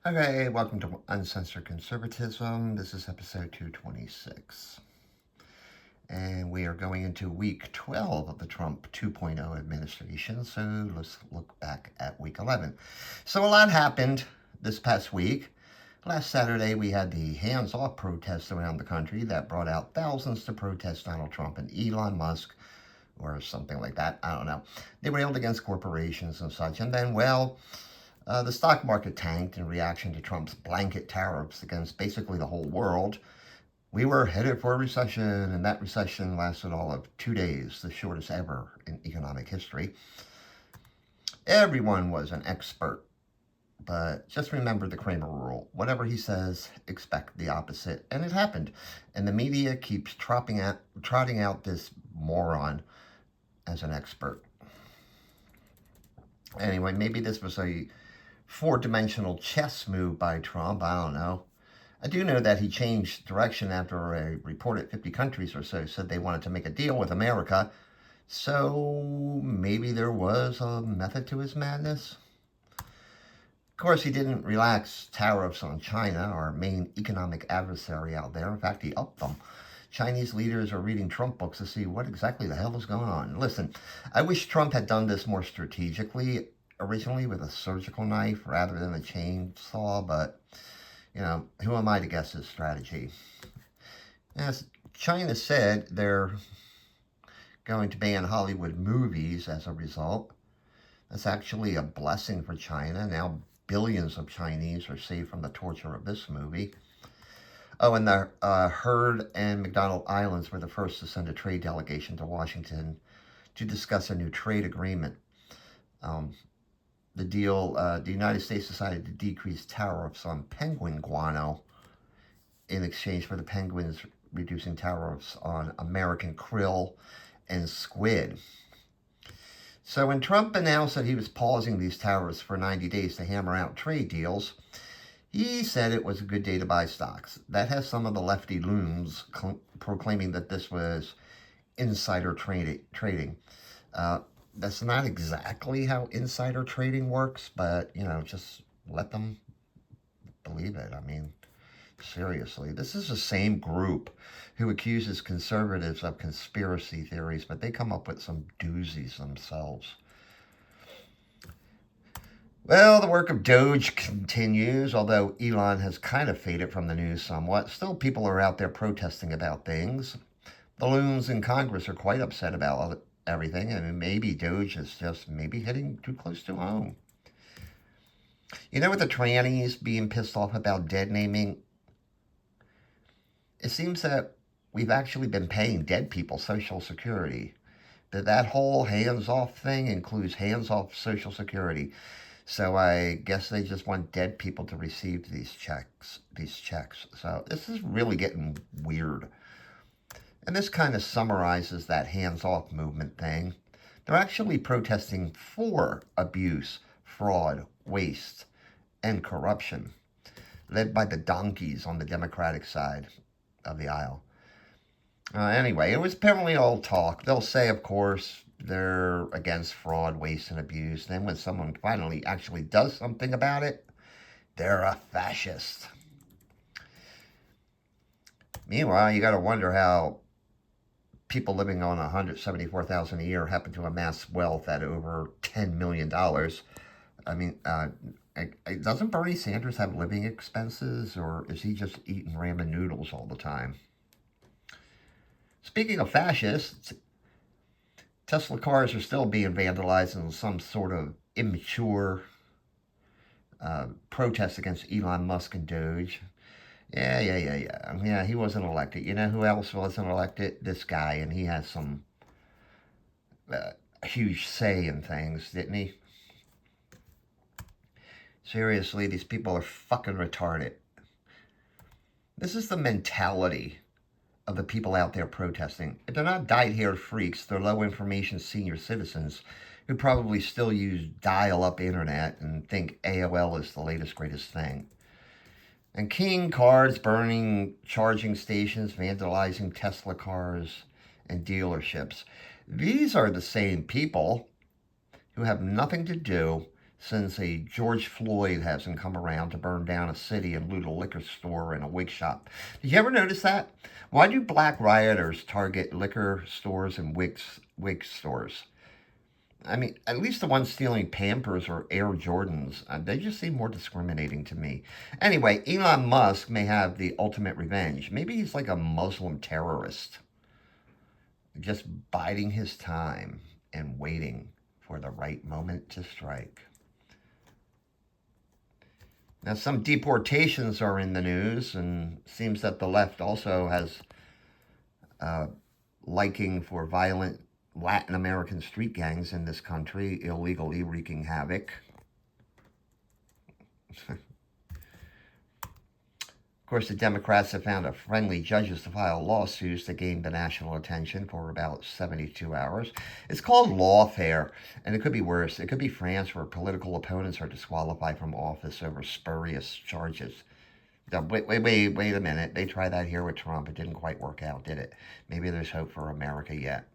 Okay, welcome to Uncensored Conservatism. This is episode 226. And we are going into week 12 of the Trump 2.0 administration. So let's look back at week 11. So a lot happened this past week. Last Saturday, we had the hands-off protests around the country that brought out thousands to protest Donald Trump and Elon Musk, or something like that. I don't know. They railed against corporations and such. And then, the stock market tanked in reaction to Trump's blanket tariffs against basically the whole world. We were headed for a recession, and that recession lasted all of 2 days, the shortest ever in economic history. Everyone was an expert, but just remember the Kramer rule. Whatever he says, expect the opposite. And it happened. And the media keeps trotting out this moron as an expert. Anyway, maybe this was a four-dimensional chess move by Trump. I don't know. I do know that he changed direction after a report at 50 countries or so said they wanted to make a deal with America. So maybe there was a method to his madness. Of course, he didn't relax tariffs on China, our main economic adversary out there. In fact, he upped them. Chinese leaders are reading Trump books to see what exactly the hell is going on. Listen, I wish Trump had done this more strategically, originally with a surgical knife rather than a chainsaw, but, who am I to guess his strategy? As China said, they're going to ban Hollywood movies as a result. That's actually a blessing for China. Now billions of Chinese are saved from the torture of this movie. Oh, and the Heard and McDonald Islands were the first to send a trade delegation to Washington to discuss a new trade agreement. The United States decided to decrease tariffs on penguin guano in exchange for the penguins reducing tariffs on American krill and squid. So when Trump announced that he was pausing these tariffs for 90 days to hammer out trade deals, he said it was a good day to buy stocks. That has some of the lefty loons proclaiming that this was insider trading. That's not exactly how insider trading works, but, just let them believe it. I mean, seriously, this is the same group who accuses conservatives of conspiracy theories, but they come up with some doozies themselves. Well, the work of Doge continues, although Elon has kind of faded from the news somewhat. Still, people are out there protesting about things. The loons in Congress are quite upset about everything, and maybe Doge is just maybe hitting too close to home. With the trannies being pissed off about dead naming, it seems that we've actually been paying dead people Social Security. That whole hands-off thing includes hands-off Social Security. So I guess they just want dead people to receive these checks. So this is really getting weird. And this kind of summarizes that hands-off movement thing. They're actually protesting for abuse, fraud, waste, and corruption, led by the donkeys on the Democratic side of the aisle. Anyway, it was apparently all talk. They'll say, of course, they're against fraud, waste, and abuse. Then when someone finally actually does something about it, they're a fascist. Meanwhile, you got to wonder how people living on $174,000 a year happen to amass wealth at over $10 million. I mean, doesn't Bernie Sanders have living expenses, or is he just eating ramen noodles all the time? Speaking of fascists, Tesla cars are still being vandalized in some sort of immature protest against Elon Musk and Doge. Yeah, he wasn't elected. You know who else wasn't elected? This guy, and he has some huge say in things, didn't he? Seriously, these people are fucking retarded. This is the mentality of the people out there protesting. If they're not dyed-haired freaks, they're low-information senior citizens who probably still use dial-up internet and think AOL is the latest, greatest thing. And keying cards, burning charging stations, vandalizing Tesla cars and dealerships. These are the same people who have nothing to do, since a George Floyd hasn't come around to burn down a city and loot a liquor store and a wig shop. Did you ever notice that? Why do black rioters target liquor stores and wig stores? I mean, at least the ones stealing Pampers or Air Jordans, they just seem more discriminating to me. Anyway, Elon Musk may have the ultimate revenge. Maybe he's like a Muslim terrorist, just biding his time and waiting for the right moment to strike. Now, some deportations are in the news, and seems that the left also has a liking for violent Latin American street gangs in this country, illegally wreaking havoc. Of course, the Democrats have found a friendly judges to file lawsuits to gain the national attention for about 72 hours. It's called lawfare, and it could be worse. It could be France, where political opponents are disqualified from office over spurious charges. Now, wait a minute. They tried that here with Trump. It didn't quite work out, did it? Maybe there's hope for America yet.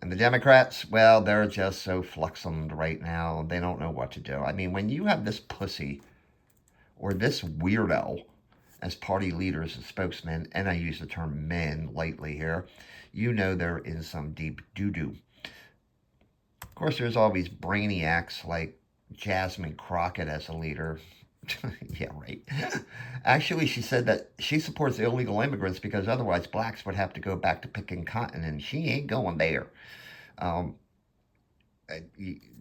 And the Democrats, well, they're just so fluxumed right now. They don't know what to do. I mean, when you have this pussy or this weirdo as party leaders and spokesmen, and I use the term men lightly here, you know they're in some deep doo-doo. Of course, there's always brainiacs like Jasmine Crockett as a leader. Yeah, right. Actually, she said that she supports illegal immigrants because otherwise blacks would have to go back to picking cotton, and she ain't going there.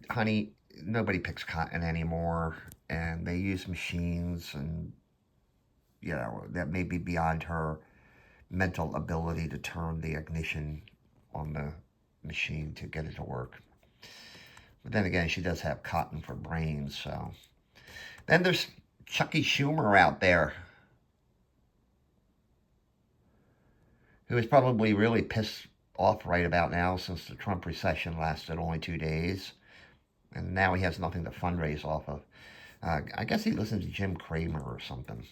Honey, nobody picks cotton anymore, and they use machines, and, you know, that may be beyond her mental ability to turn the ignition on the machine to get it to work. But then again, she does have cotton for brains, so... Then there's Chucky Schumer out there, who is probably really pissed off right about now since the Trump recession lasted only 2 days. And now he has nothing to fundraise off of. I guess he listens to Jim Cramer or something.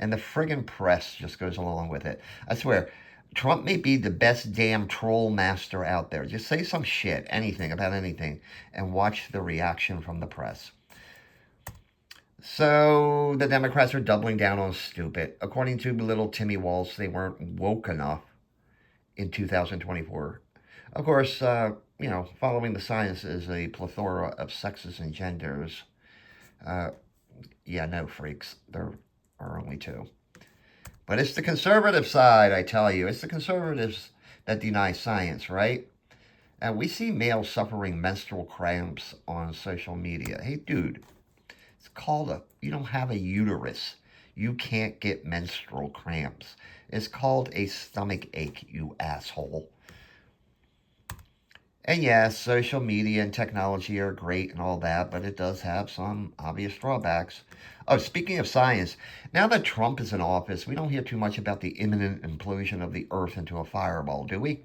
And the friggin' press just goes along with it. I swear, Trump may be the best damn troll master out there. Just say some shit, anything, about anything, and watch the reaction from the press. So the Democrats are doubling down on stupid. According to little Timmy Walsh, they weren't woke enough in 2024. Of course, following the science is a plethora of sexes and genders. No, freaks. There are only two. But it's the conservative side, I tell you. It's the conservatives that deny science, right? And we see males suffering menstrual cramps on social media. Hey, dude. It's called you don't have a uterus. You can't get menstrual cramps. It's called a stomach ache, you asshole. And yes, social media and technology are great and all that, but it does have some obvious drawbacks. Oh, speaking of science, now that Trump is in office, we don't hear too much about the imminent implosion of the Earth into a fireball, do we?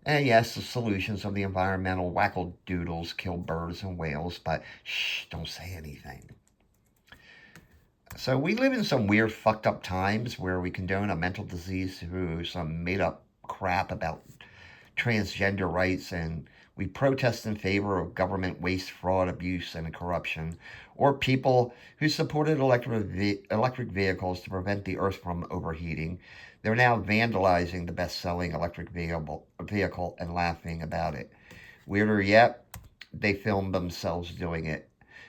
And yes, the solutions of the environmental wackadoodles kill birds and whales, but shh, don't say anything. So we live in some weird fucked up times where we condone a mental disease through some made up crap about transgender rights, and we protest in favor of government waste, fraud, abuse, and corruption, or people who supported electric vehicles to prevent the earth from overheating. They're now vandalizing the best-selling electric vehicle and laughing about it. Weirder yet, they filmed themselves doing it.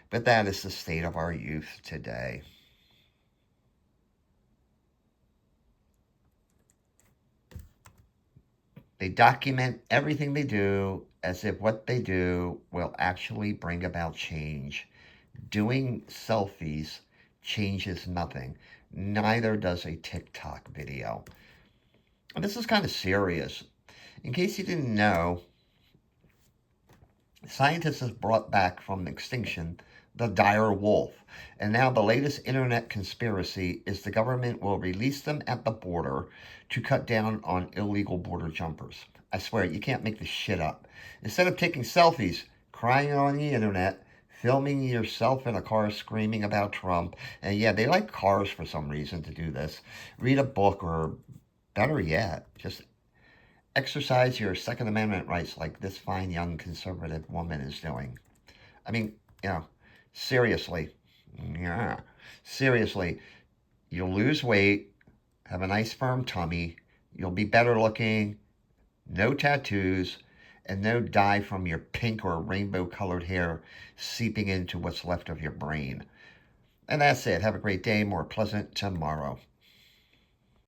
But that is the state of our youth today. They document everything they do as if what they do will actually bring about change. Doing selfies changes nothing. Neither does a TikTok video. And this is kind of serious. In case you didn't know, scientists have brought back from extinction the dire wolf. And now the latest internet conspiracy is the government will release them at the border to cut down on illegal border jumpers. I swear, you can't make this shit up. Instead of taking selfies, crying on the internet, filming yourself in a car screaming about Trump, and yeah, they like cars for some reason to do this. Read a book, or better yet, just exercise your Second Amendment rights like this fine young conservative woman is doing. I mean, you know, seriously. Yeah. Seriously, you'll lose weight, have a nice firm tummy, you'll be better looking, no tattoos, and no dye from your pink or rainbow colored hair seeping into what's left of your brain. And that's it. Have a great day. More pleasant tomorrow.